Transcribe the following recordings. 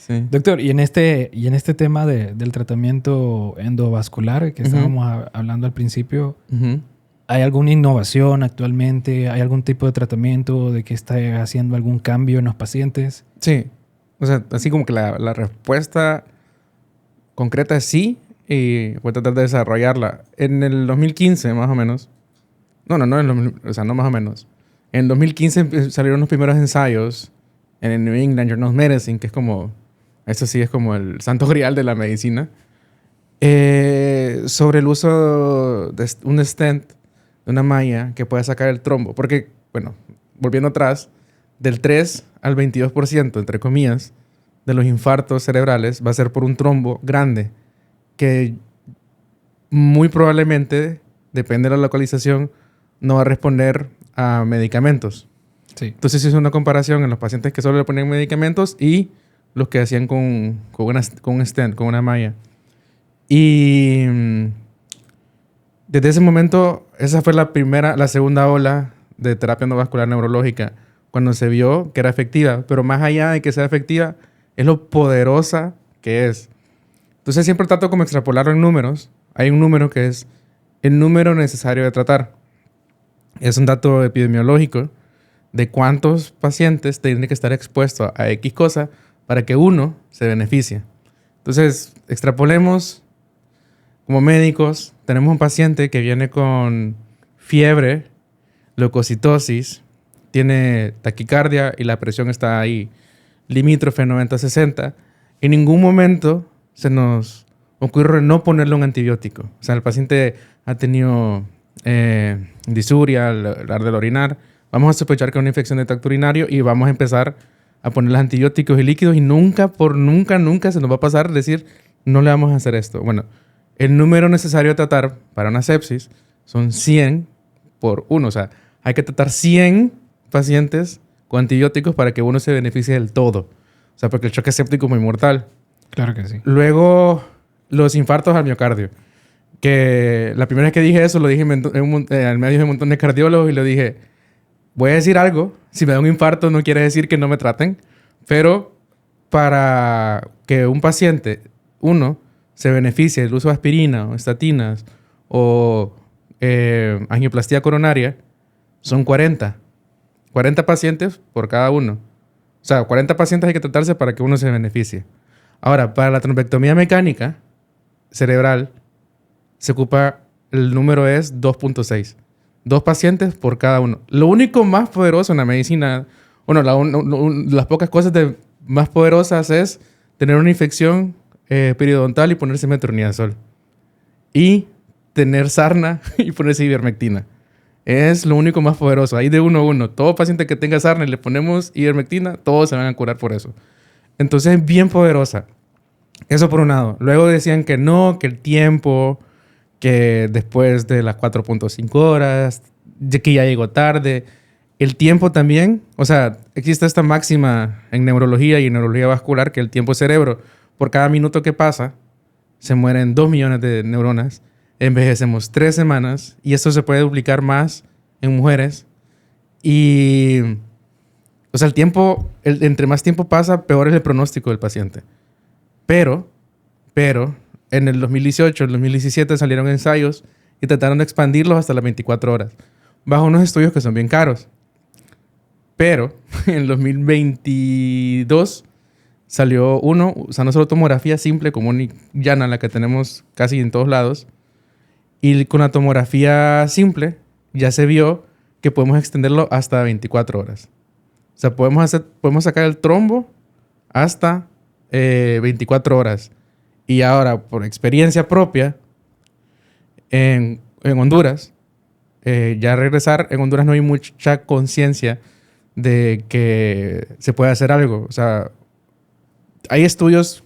Sí. Doctor, y en este tema del tratamiento endovascular que estábamos hablando al principio, ¿hay alguna innovación actualmente? ¿Hay algún tipo de tratamiento de que está haciendo algún cambio en los pacientes? Sí. O sea, así como que la respuesta concreta es sí, y voy a tratar de desarrollarla. En el 2015, más o menos. No, no más o menos. En 2015 salieron los primeros ensayos en el New England Journal of Medicine, que es como... Eso sí es como el santo grial de la medicina. Sobre el uso de un stent, de una malla que pueda sacar el trombo. Porque, bueno, volviendo atrás, del 3 al 22%, entre comillas, de los infartos cerebrales va a ser por un trombo grande que muy probablemente, depende de la localización, no va a responder a medicamentos. Sí. Entonces, hizo una comparación en los pacientes que solo le ponían medicamentos y los que hacían con un stent, con una malla. Y desde ese momento, esa fue la segunda ola de terapia endovascular neurológica, cuando se vio que era efectiva. Pero más allá de que sea efectiva, es lo poderosa que es. Entonces, siempre trato como extrapolarlo en números. Hay un número que es el número necesario de tratar. Es un dato epidemiológico de cuántos pacientes tienen que estar expuestos a X cosa para que uno se beneficie. Entonces, extrapolemos como médicos. Tenemos un paciente que viene con fiebre, leucocitosis, tiene taquicardia y la presión está ahí, limítrofe 90-60. En ningún momento se nos ocurre no ponerle un antibiótico. O sea, el paciente ha tenido disuria al del orinar. Vamos a sospechar que es una infección de tracto urinario y vamos a empezar a ponerle antibióticos y líquidos, y nunca se nos va a pasar decir, no le vamos a hacer esto. Bueno, el número necesario de tratar para una sepsis son 100 por 1. O sea, hay que tratar 100 pacientes con antibióticos para que uno se beneficie del todo. O sea, porque el choque séptico es muy mortal. Claro que sí. Luego, los infartos al miocardio. Que la primera vez que dije eso, lo dije al medio de un montón de cardiólogos y lo dije, voy a decir algo, si me da un infarto no quiere decir que no me traten, pero para que un paciente, uno, se beneficie del uso de aspirina o estatinas o angioplastía coronaria, son 40. 40 pacientes por cada uno. O sea, 40 pacientes hay que tratarse para que uno se beneficie. Ahora, para la trombectomía mecánica cerebral, se ocupa, el número es 2.6. 2 pacientes por cada uno. Lo único más poderoso en la medicina, bueno, las pocas cosas más poderosas es tener una infección periodontal y ponerse metronidazol. Y tener sarna y ponerse ivermectina. Es lo único más poderoso. Ahí de uno a uno. Todo paciente que tenga sarna y le ponemos ivermectina, todos se van a curar por eso. Entonces es bien poderosa. Eso por un lado. Luego decían que no, que el tiempo, que después de las 4.5 horas, que ya llegó tarde. El tiempo también, o sea, existe esta máxima en neurología y en neurología vascular que el tiempo cerebro, por cada minuto que pasa, se mueren 2 millones de neuronas, envejecemos 3 semanas y esto se puede duplicar más en mujeres. Y, o sea, el tiempo, entre más tiempo pasa, peor es el pronóstico del paciente. Pero, en el 2018, el 2017 salieron ensayos y trataron de expandirlos hasta las 24 horas, bajo unos estudios que son bien caros. Pero en el 2022 salió uno usando solo tomografía simple, común y llana, la que tenemos casi en todos lados. Y con la tomografía simple ya se vio que podemos extenderlo hasta 24 horas. O sea, podemos sacar el trombo hasta 24 horas. Y ahora, por experiencia propia, en Honduras, ya regresar, en Honduras no hay mucha conciencia de que se puede hacer algo. O sea, hay estudios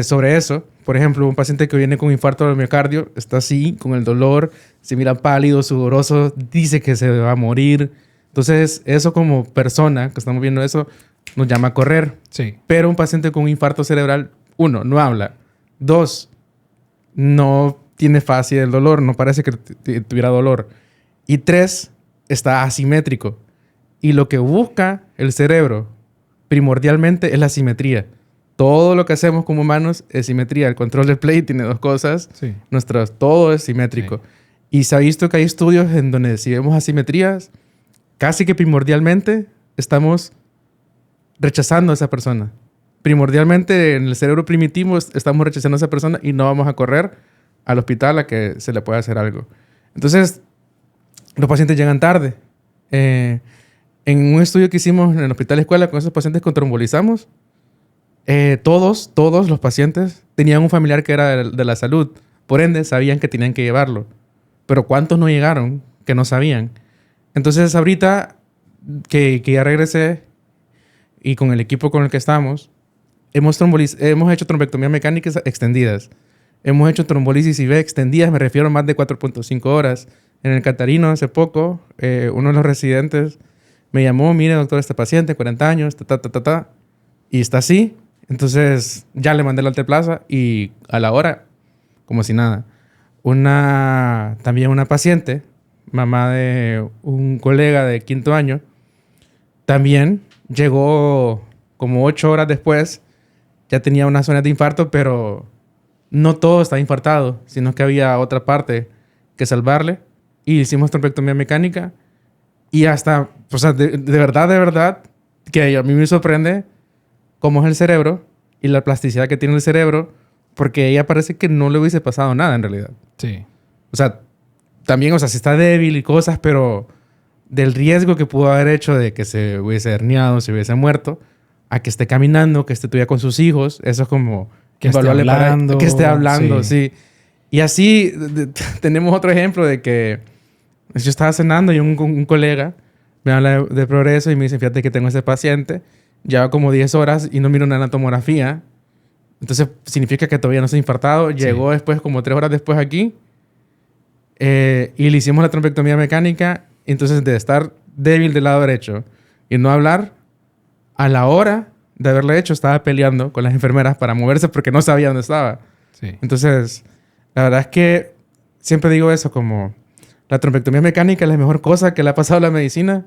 sobre eso. Por ejemplo, un paciente que viene con infarto del miocardio está así, con el dolor, se mira pálido, sudoroso, dice que se va a morir. Entonces, eso como persona que estamos viendo eso, nos llama a correr. Sí. Pero un paciente con un infarto cerebral, 1, no habla. 2, no tiene fascia del dolor, no parece que tuviera dolor. Y 3, está asimétrico. Y lo que busca el cerebro primordialmente es la simetría. Todo lo que hacemos como humanos es simetría. El control del play tiene dos cosas. Sí. Todo es simétrico. Sí. Y se ha visto que hay estudios en donde si vemos asimetrías, casi que primordialmente estamos rechazando a esa persona. Primordialmente en el cerebro primitivo estamos rechazando a esa persona y no vamos a correr al hospital a que se le pueda hacer algo. Entonces, los pacientes llegan tarde. En un estudio que hicimos en el hospital escuela con esos pacientes que trombolizamos, todos los pacientes tenían un familiar que era de la salud. Por ende, sabían que tenían que llevarlo. Pero ¿cuántos no llegaron que no sabían? Entonces, ahorita que ya regresé y con el equipo con el que estamos, hemos hecho trombectomías mecánicas extendidas. Hemos hecho trombolisis IV extendidas, me refiero a más de 4.5 horas. En el Catarino, hace poco, uno de los residentes me llamó, mire, doctor, este paciente, 40 años, y está así. Entonces, ya le mandé la alta de plaza y a la hora, como si nada. También una paciente, mamá de un colega de 5º año, también llegó como 8 horas después. Ya tenía unas zonas de infarto, pero no todo estaba infartado, sino que había otra parte que salvarle. Y hicimos trombectomía mecánica. Y hasta, o sea, de verdad, que a mí me sorprende cómo es el cerebro y la plasticidad que tiene el cerebro, porque ella parece que no le hubiese pasado nada en realidad. Sí. O sea, también, o sea, si está débil y cosas, pero del riesgo que pudo haber hecho de que se hubiese herniado, se hubiese muerto, a que esté caminando, que esté todavía con sus hijos, eso es como que esté hablando. Que esté hablando, sí. Y así tenemos otro ejemplo de que yo estaba cenando y un colega me habla de progreso y me dice, fíjate que tengo ese paciente, lleva como 10 horas y no miro una tomografía. Entonces significa que todavía no se ha infartado. Llegó después, como 3 horas después aquí, y le hicimos la trombectomía mecánica. Entonces, de estar débil del lado derecho y no hablar, a la hora de haberle hecho, estaba peleando con las enfermeras para moverse porque no sabía dónde estaba. Sí. Entonces, la verdad es que siempre digo eso, como la trombectomía mecánica es la mejor cosa que le ha pasado a la medicina.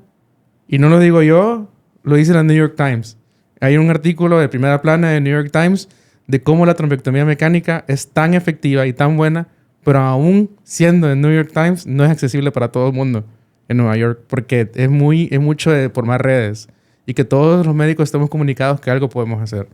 Y no lo digo yo, lo dice la New York Times. Hay un artículo de primera plana de New York Times de cómo la trombectomía mecánica es tan efectiva y tan buena, pero aún siendo en New York Times, no es accesible para todo el mundo en Nueva York, porque es mucho de formar redes y que todos los médicos estemos comunicados que algo podemos hacer.